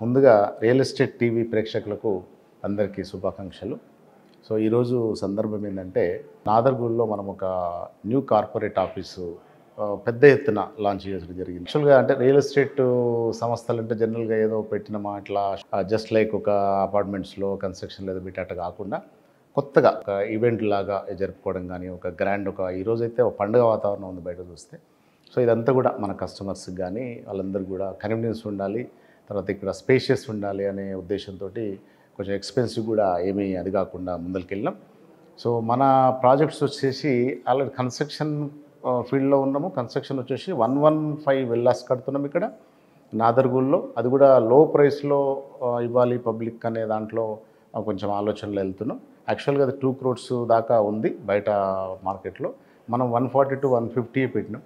ముందుగా real estate TV ప్రేక్షకులకు అందరికీ శుభాకాంక్షలు. సో ఈరోజు సందర్భం ఏంటంటే నాదర్గూడలో మనం ఒక న్యూ కార్పొరేట్ ఆఫీసు పెద్ద ఎత్తున లాంచ్ చేయడం జరిగింది. యాక్చువల్గా అంటే రియల్ ఎస్టేట్ సంస్థలు అంటే జనరల్గా ఏదో పెట్టినమా అట్లా జస్ట్ లైక్ ఒక అపార్ట్మెంట్స్లో కన్స్ట్రక్షన్ లేదా పెట్టేట కాకుండా కొత్తగా ఒక ఈవెంట్ లాగా జరుపుకోవడం కానీ ఒక గ్రాండ్ ఈరోజైతే ఒక పండుగ వాతావరణం ఉంది బయట చూస్తే. సో ఇదంతా కూడా మన కస్టమర్స్కి కానీ వాళ్ళందరికీ కూడా కన్వీనియన్స్ ఉండాలి, తర్వాత ఇక్కడ స్పేషియస్ ఉండాలి అనే ఉద్దేశంతో కొంచెం ఎక్స్పెన్సివ్ కూడా ఏమీ అది కాకుండా ముందరికి. సో మన ప్రాజెక్ట్స్ వచ్చేసి ఆల్రెడీ కన్స్ట్రక్షన్ ఫీల్డ్లో ఉన్నాము. కన్స్ట్రక్షన్ వచ్చేసి 115 విల్లాస్ కడుతున్నాం ఇక్కడ నాదర్గూడలో. అది కూడా లో ప్రైస్లో ఇవ్వాలి పబ్లిక్ అనే దాంట్లో కొంచెం ఆలోచనలు వెళ్తున్నాం. యాక్చువల్గా అది 2 crores దాకా ఉంది బయట మార్కెట్లో. మనం 140 to 150 పెట్టినాం.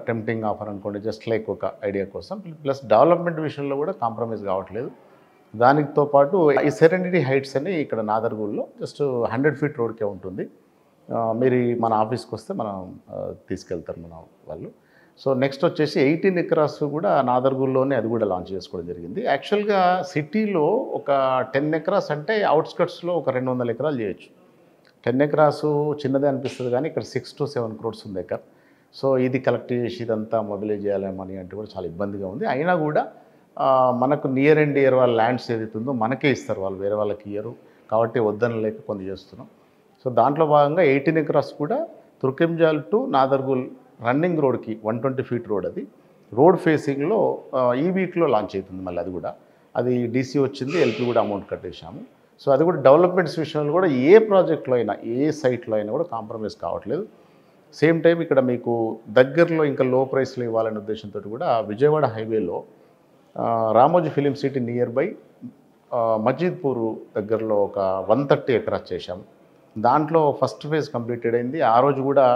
టెంప్టింగ్ ఆఫర్ అనుకోండి, జస్ట్ లైక్ ఒక ఐడియా కోసం. ప్లస్ డెవలప్మెంట్ విషయంలో కూడా కాంప్రమైజ్ కావట్లేదు. దానితో పాటు ఈ సెరెనిటీ హైట్స్ అని ఇక్కడ నాదర్గూడలో జస్ట్ 100 feet రోడ్కే ఉంటుంది. మీరు మన ఆఫీస్కి వస్తే మనం తీసుకెళ్తారు మన వాళ్ళు. సో నెక్స్ట్ వచ్చేసి 18 acres కూడా నాదర్గూడలోనే అది కూడా లాంచ్ చేసుకోవడం జరిగింది. యాక్చువల్గా సిటీలో ఒక 10 acres అంటే అవుట్స్కట్స్లో ఒక 200 ఎకరాలు చేయొచ్చు. 10 acres చిన్నదే అనిపిస్తుంది, కానీ ఇక్కడ 6 to 7 crores ఉంది ఎకర్. సో ఇది కలెక్ట్ చేసి ఇదంతా మొబిలైజ్ చేయాలి మనీ అంటే కూడా చాలా ఇబ్బందిగా ఉంది. అయినా కూడా మనకు నియర్ అండ్ ఇయర్ వాళ్ళ ల్యాండ్స్ ఏదైతుందో మనకే ఇస్తారు, వాళ్ళు వేరే వాళ్ళకి ఇయ్యరు కాబట్టి వద్దని లేక కొన్ని చేస్తున్నాం. సో దాంట్లో భాగంగా 18 acres కూడా తుర్కెంజాల్ టు నాదర్గూల్ రన్నింగ్ రోడ్కి 120 feet రోడ్, అది రోడ్ ఫేసింగ్లో ఈ వీక్లో లాంచ్ అవుతుంది. మళ్ళీ అది డీసీ వచ్చింది, ఎల్పీ కూడా అమౌంట్ కట్టేశాము. సో అది కూడా డెవలప్మెంట్స్ విషయంలో కూడా ఏ ప్రాజెక్ట్లో అయినా ఏ సైట్లో అయినా కూడా కాంప్రమైజ్ కావట్లేదు. సేమ్ టైం ఇక్కడ మీకు దగ్గరలో ఇంకా లో ప్రైస్లో ఇవ్వాలనే ఉద్దేశంతో కూడా విజయవాడ హైవేలో Ramoji film city near by Majidpur దగ్గరలో ఒక 130 acres చేశాము. దాంట్లో ఫస్ట్ ఫేజ్ కంప్లీటెడ్ అయింది. ఆ రోజు కూడా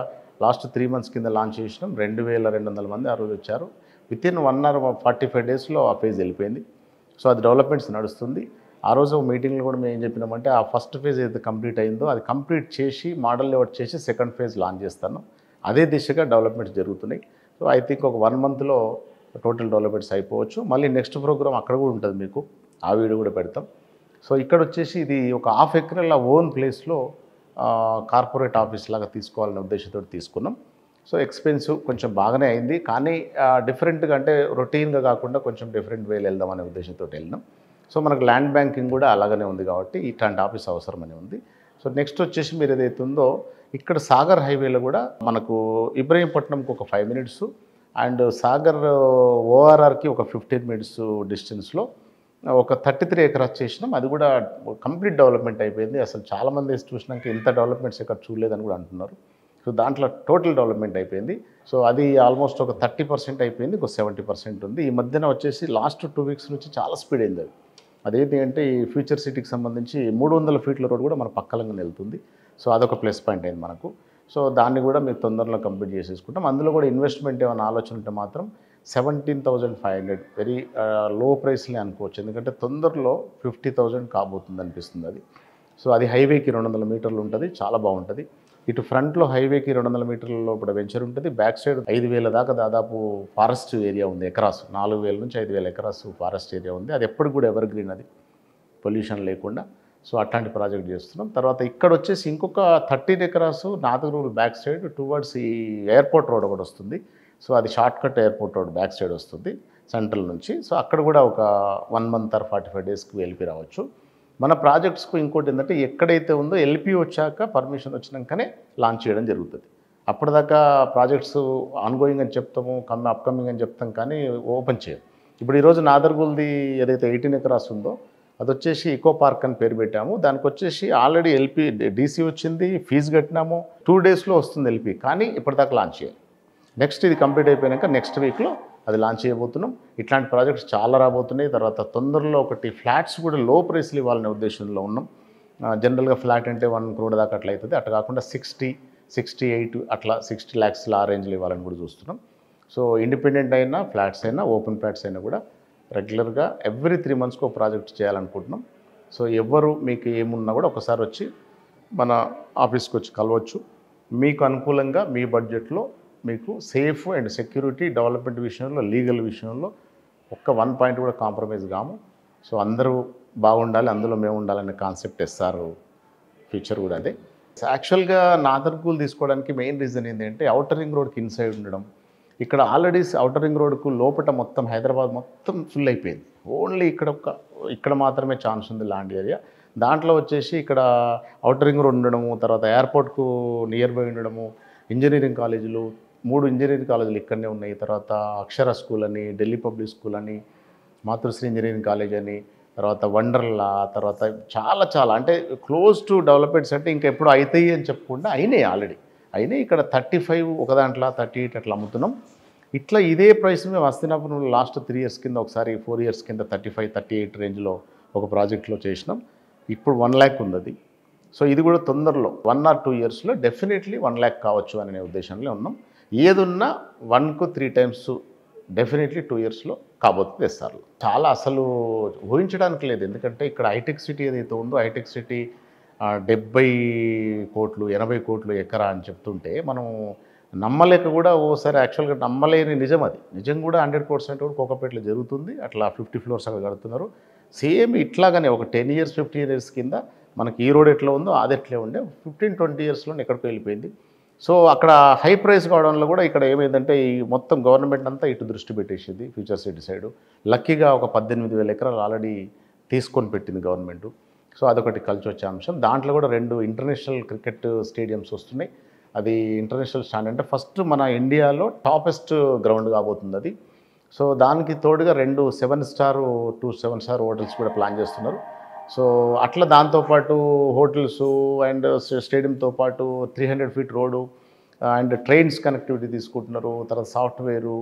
లాస్ట్ 3 months కింద లాంచ్ చేసినాం. 2200 మంది ఆ రోజు వచ్చారు. వితిన్ 1 hour 45 daysలో ఆ ఫేజ్ వెళ్ళిపోయింది. సో అది డెవలప్మెంట్స్ నడుస్తుంది. ఆ రోజు మీటింగ్లో కూడా మేము ఏం చెప్పినామంటే ఆ ఫస్ట్ ఫేజ్ ఏదైతే కంప్లీట్ అయిందో అది కంప్లీట్ చేసి మోడల్ లేఅవుట్ చేసి సెకండ్ ఫేజ్ లాంచ్ చేస్తాను. అదే దిశగా డెవలప్మెంట్స్ జరుగుతున్నాయి. సో ఐ థింక్ ఒక 1 monthలో టోటల్ డెవలప్మెంట్స్ అయిపోవచ్చు. మళ్ళీ నెక్స్ట్ ప్రోగ్రామ్ అక్కడ కూడా ఉంటుంది, మీకు ఆ వీడియో కూడా పెడతాం. సో ఇక్కడ వచ్చేసి ఇది ఒక 1/2 acre ఓన్ ప్లేస్లో కార్పొరేట్ ఆఫీస్ లాగా తీసుకోవాలనే ఉద్దేశంతో తీసుకున్నాం. సో ఎక్స్పెన్సివ్ కొంచెం బాగానే అయింది, కానీ డిఫరెంట్గా అంటే రొటీన్గా కాకుండా కొంచెం డిఫరెంట్ వేలు వెళ్దామనే ఉద్దేశంతో వెళ్ళినాం. సో మనకు ల్యాండ్ బ్యాంకింగ్ కూడా అలాగనే ఉంది కాబట్టి ఇట్లాంటి ఆఫీస్ అవసరమని ఉంది. సో నెక్స్ట్ వచ్చేసి మీరు ఏదైతే ఉందో ఇక్కడ సాగర్ హైవేలో కూడా మనకు ఇబ్రహీంపట్నంకి ఒక 5 minutes అండ్ సాగర్ ఓఆర్ఆర్కి ఒక 15 minutes డిస్టెన్స్లో ఒక 33 acres చేసినాం. అది కూడా కంప్లీట్ డెవలప్మెంట్ అయిపోయింది. అసలు చాలామంది చూసినాక ఇంత డెవలప్మెంట్స్ ఇక్కడ చూడలేదని కూడా అంటున్నారు. సో దాంట్లో టోటల్ డెవలప్మెంట్ అయిపోయింది. సో అది ఆల్మోస్ట్ ఒక 30% అయిపోయింది, ఒక 70% ఉంది. ఈ మధ్యన వచ్చేసి లాస్ట్ 2 weeks నుంచి చాలా స్పీడ్ అయింది. అదేంటి అంటే ఈ ఫ్యూచర్ సిటీకి సంబంధించి 300 feet రోడ్ కూడా మన పక్కలంగా వెళ్తుంది. సో అదొక ప్లస్ పాయింట్ అయింది మనకు. సో దాన్ని కూడా మీరు తొందరలో కంప్లీట్ చేసేసుకుంటాం. అందులో కూడా ఇన్వెస్ట్మెంట్ ఏమైనా ఆలోచన ఉంటే మాత్రం 17,500 వెరీ లో ప్రైస్లే అనుకోవచ్చు. ఎందుకంటే తొందరలో 50,000 కాబోతుంది అనిపిస్తుంది అది. సో అది హైవేకి 200 metres ఉంటుంది, చాలా బాగుంటుంది. ఇటు ఫ్రంట్లో హైవేకి 200 metres కూడా వెంచర్ ఉంటుంది. బ్యాక్ సైడ్ 5,000 దాకా దాదాపు ఫారెస్ట్ ఏరియా ఉంది. ఎకరాస్ 4,000 నుంచి 5,000 acres ఫారెస్ట్ ఏరియా ఉంది. అది ఎప్పుడు కూడా ఎవర్ గ్రీన్, అది పొల్యూషన్ లేకుండా. సో అట్లాంటి ప్రాజెక్ట్ చేస్తున్నాం. తర్వాత ఇక్కడ వచ్చేసి ఇంకొక 13 acres నాదర్గూల్ బ్యాక్ సైడ్ టువర్డ్స్ ఈ ఎయిర్పోర్ట్ రోడ్ ఒకటి వస్తుంది. సో అది short cut airport road back side వస్తుంది సెంట్రల్ నుంచి. సో అక్కడ కూడా ఒక 1 month or 45 daysకి వెళ్ళి రావచ్చు. మన ప్రాజెక్ట్స్కు ఇంకోటి ఏంటంటే ఎక్కడైతే ఉందో ఎల్పీ వచ్చాక పర్మిషన్ వచ్చినాకనే లాంచ్ చేయడం జరుగుతుంది. అప్పటిదాకా ప్రాజెక్ట్స్ ఆన్గోయింగ్ అని చెప్తాము, అప్కమింగ్ అని చెప్తాం, కానీ ఓపెన్ చేయం. ఇప్పుడు ఈరోజు నాదర్గూల్ది ఏదైతే 18 acres ఉందో అది వచ్చేసి ఇకో పార్క్ అని పేరు పెట్టాము. దానికి వచ్చేసి ఆల్రెడీ ఎల్పీ డీసీ వచ్చింది, ఫీజు కట్టినాము. 2 daysలో వస్తుంది ఎల్పీ, కానీ ఇప్పటిదాకా లాంచ్ చేయాలి. నెక్స్ట్ ఇది కంప్లీట్ అయిపోయాక నెక్స్ట్ వీక్లో అది లాంచ్ చేయబోతున్నాం. ఇట్లాంటి ప్రాజెక్ట్స్ చాలా రాబోతున్నాయి. తర్వాత తొందరలో ఒకటి ఫ్లాట్స్ కూడా లో ప్రైస్లు ఇవ్వాలనే ఉద్దేశంలో ఉన్నాం. జనరల్గా ఫ్లాట్ అంటే 1 crore దాకా అట్లా అవుతుంది. అట్లా కాకుండా 60, 68 అట్లా 60 lakhs ఆ రేంజ్లో ఇవ్వాలని కూడా చూస్తున్నాం. సో ఇండిపెండెంట్ అయినా ఫ్లాట్స్ అయినా ఓపెన్ ఫ్లాట్స్ అయినా కూడా రెగ్యులర్గా ఎవ్రీ 3 monthsకి ఒక ప్రాజెక్ట్ చేయాలనుకుంటున్నాం. సో ఎవరు మీకు ఏమున్నా కూడా ఒకసారి వచ్చి మన ఆఫీస్కి వచ్చి కలవచ్చు. మీకు అనుకూలంగా మీ బడ్జెట్లో మీకు సేఫ్ అండ్ సెక్యూరిటీ డెవలప్మెంట్ విషయంలో లీగల్ విషయంలో ఒక్క 1 point కూడా కాంప్రమైజ్ కాము. సో అందరూ బాగుండాలి, అందులో మేము ఉండాలనే కాన్సెప్ట్ ఎస్ఆర్ ఫ్యూచర్ కూడా అదే. యాక్చువల్గా నాదర్గూల్ తీసుకోవడానికి మెయిన్ రీజన్ ఏంటంటే ఔటర్ రింగ్ రోడ్కి ఇన్సైడ్ ఉండడం. ఇక్కడ ఆల్రెడీ ఔటర్ రింగ్ రోడ్కు లోపల మొత్తం హైదరాబాద్ మొత్తం ఫుల్ అయిపోయింది. ఓన్లీ ఇక్కడ మాత్రమే ఛాన్స్ ఉంది ల్యాండ్ ఏరియా. దాంట్లో వచ్చేసి ఇక్కడ ఔటర్ రింగ్ రోడ్ ఉండడము, తర్వాత ఎయిర్పోర్ట్కు నియర్ బై ఉండడము, ఇంజనీరింగ్ కాలేజీలు 3 ఇంజనీరింగ్ కాలేజీలు ఇక్కడనే ఉన్నాయి. తర్వాత అక్షర స్కూల్ అని, ఢిల్లీ పబ్లిక్ స్కూల్ అని, మాతృశ్రీ ఇంజనీరింగ్ కాలేజ్ అని, తర్వాత వండర్లా, తర్వాత చాలా అంటే క్లోజ్ టు డెవలప్మెంట్స్ అంటే ఇంకా ఎప్పుడు అవుతాయి అని చెప్పకుండా అయినాయి, ఆల్రెడీ అయినాయి. ఇక్కడ 35 ఒక దాంట్లో 38 అట్లా అమ్ముతున్నాం. ఇట్లా ఇదే ప్రైస్ మేము హస్తినాపురంలో లాస్ట్ 3 ఇయర్స్ కింద ఒకసారి 4 ఇయర్స్ కింద 35-38 రేంజ్లో ఒక ప్రాజెక్ట్లో చేసినాం. ఇప్పుడు 1 lakh ఉంది అది. సో ఇది కూడా తొందరలో 1 or 2 ఇయర్స్లో డెఫినెట్లీ 1 lakh కావచ్చు అనే ఉద్దేశంలో ఉన్నాం. ఏదున్నా 1కు 3 times డెఫినెట్లీ 2 ఇయర్స్లో కాబోతుంది ఎస్ఆర్లో. చాలా అసలు ఊహించడానికి లేదు. ఎందుకంటే ఇక్కడ హైటెక్ సిటీ ఏదైతే ఉందో హైటెక్ సిటీ 70 కోట్లు 80 కోట్లు ఎకరా అని చెప్తుంటే మనం నమ్మలేక కూడా ఓసారి యాక్చువల్గా నమ్మలేని నిజం అది. నిజం కూడా 100% కూడా కోకాపేటలో జరుగుతుంది. అట్లా 50 floors అక్కడ కడుతున్నారు. సేమ్ ఇట్లాగానే ఒక 10 years 15 years కింద మనకి ఈ రోడ్ ఎట్లా ఉందో అది ఎట్లే ఉండే 15-20 yearsలో ఎక్కడికి వెళ్ళిపోయింది. సో అక్కడ హై ప్రైస్ కావడంలో కూడా ఇక్కడ ఏమైందంటే ఈ మొత్తం గవర్నమెంట్ అంతా ఇటు దృష్టి పెట్టేసింది ఫ్యూచర్ సిటీ సైడు. లక్కీగా ఒక 18,000 ఎకరాలు ఆల్రెడీ తీసుకొని పెట్టింది గవర్నమెంట్. సో అదొకటి కలిసి వచ్చే అంశం. దాంట్లో కూడా 2 ఇంటర్నేషనల్ క్రికెట్ స్టేడియంస్ వస్తున్నాయి. అది ఇంటర్నేషనల్ స్టాండర్డ్ అంటే ఫస్ట్ మన ఇండియాలో టాపెస్ట్ గ్రౌండ్ కాబోతుంది అది. సో దానికి తోడుగా 2 7-star 2 7-star హోటల్స్ కూడా ప్లాన్ చేస్తున్నారు. సో అట్లా దాంతోపాటు హోటల్స్ అండ్ స్టేడియంతో పాటు 300 feet road and trains connectivity తీసుకుంటున్నారు. తర్వాత సాఫ్ట్వేరు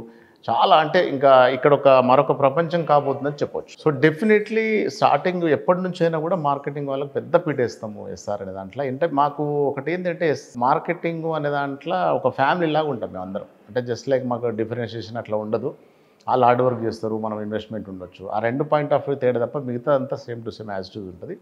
చాలా అంటే ఇంకా ఇక్కడ మరొక ప్రపంచం కాబోతుందని చెప్పొచ్చు. సో డెఫినెట్లీ స్టార్టింగ్ ఎప్పటి నుంచి అయినా కూడా మార్కెటింగ్ వాళ్ళకి పెద్ద పీటేస్తాము ఎస్ఆర్ అనే దాంట్లో. అంటే మాకు ఒకటి ఏంటంటే మార్కెటింగ్ అనే దాంట్లో ఒక ఫ్యామిలీ లాగా ఉంటాం మేము అందరం. అంటే జస్ట్ లైక్ మాకు డిఫరెన్షియేషన్ అట్లా ఉండదు. వాళ్ళు హార్డ్ వర్క్ చేస్తారు, మనం ఇన్వెస్ట్మెంట్ ఉండొచ్చు. ఆ 2 పాయింట్ ఆఫ్ వ్యూ తేడా తప్ప మిగతా అంతా same to same as it is ఉంటుంది.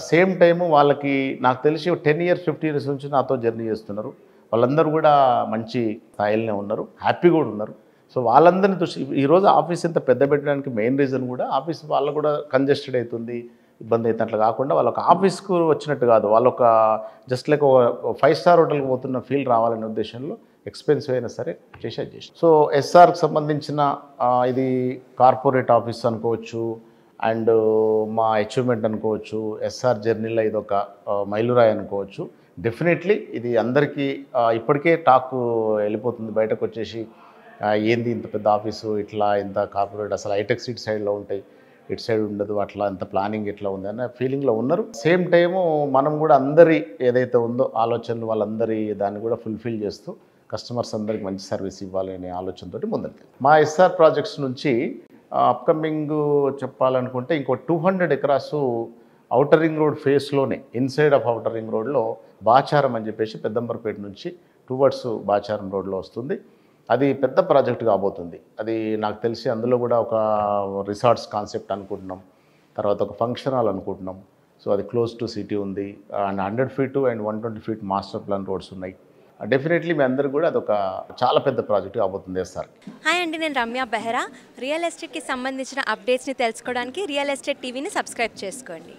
సేమ్ టైము వాళ్ళకి నాకు తెలిసి 10 years 15 years నుంచి నాతో జర్నీ చేస్తున్నారు. వాళ్ళందరూ కూడా మంచి స్థాయిలోనే ఉన్నారు, హ్యాపీగా కూడా ఉన్నారు. సో వాళ్ళందరినీ దృష్టి ఈరోజు ఆఫీస్ ఇంత పెద్ద పెట్టడానికి మెయిన్ రీజన్ కూడా ఆఫీస్ వాళ్ళకు కూడా కంజెస్టెడ్ అవుతుంది, ఇబ్బంది అయితే అట్లా కాకుండా వాళ్ళొక ఆఫీస్కు వచ్చినట్టు కాదు, వాళ్ళొక జస్ట్ లైక్ ఒక 5-star హోటల్కి పోతున్న ఫీల్ రావాలనే ఉద్దేశంలో ఎక్స్పెన్సివ్ అయినా సరే చేసేది. సో ఎస్ఆర్కి సంబంధించిన ఇది కార్పొరేట్ ఆఫీస్ అనుకోవచ్చు అండ్ మా అచీవ్మెంట్ అనుకోవచ్చు. ఎస్ఆర్ జర్నీలో ఇది ఒక మైలురాయి అనుకోవచ్చు. డెఫినెట్లీ ఇది అందరికీ ఇప్పటికే టాక్ వెళ్ళిపోతుంది బయటకు వచ్చేసి, ఏంది ఇంత పెద్ద ఆఫీసు, ఇట్లా ఇంత కార్పొరేట్, అసలు హైటెక్ సిటీ సైడ్లో ఉంటాయి, ఇటు సైడ్ ఉండదు, అట్లా ఇంత ప్లానింగ్ ఎట్లా ఉంది అన్న ఫీలింగ్లో ఉన్నారు. సేమ్ టైము మనం కూడా అందరి ఏదైతే ఉందో ఆలోచనలు వాళ్ళందరి దాన్ని కూడా ఫుల్ఫిల్ చేస్తూ కస్టమర్స్ అందరికి మంచి సర్వీస్ ఇవ్వాలనే ఆలోచనతో ముందుకు మా ఎస్ఆర్ ప్రాజెక్ట్స్ నుంచి అప్కమింగ్ చెప్పాలనుకుంటే ఇంకో 200 acres ఔటర్ రింగ్ రోడ్ ఫేస్లోనే ఇన్సైడ్ ఆఫ్ ఔటర్ రింగ్ రోడ్లో బాచారం అని చెప్పేసి పెద్దంబర్పేట నుంచి టువర్డ్స్ బాచారం రోడ్లో వస్తుంది. అది పెద్ద ప్రాజెక్ట్ కాబోతుంది. అది నాకు తెలిసి అందులో కూడా ఒక రిసార్ట్స్ కాన్సెప్ట్ అనుకుంటున్నాం, తర్వాత ఒక ఫంక్షన్ హాల్ అనుకుంటున్నాం. సో అది క్లోజ్ టు సిటీ ఉంది and 100 feet and 120 feet master plan roads ఉన్నాయి. డెఫినెట్లీ మీ అందరూ కూడా అదొక చాలా పెద్ద ప్రాజెక్ట్ కాబోతుంది సార్. హాయ్ అండి, నేను రమ్య బెహరా. రియల్ ఎస్టేట్కి సంబంధించిన అప్డేట్స్ని తెలుసుకోవడానికి రియల్ ఎస్టేట్ టీవీని సబ్స్క్రైబ్ చేసుకోండి.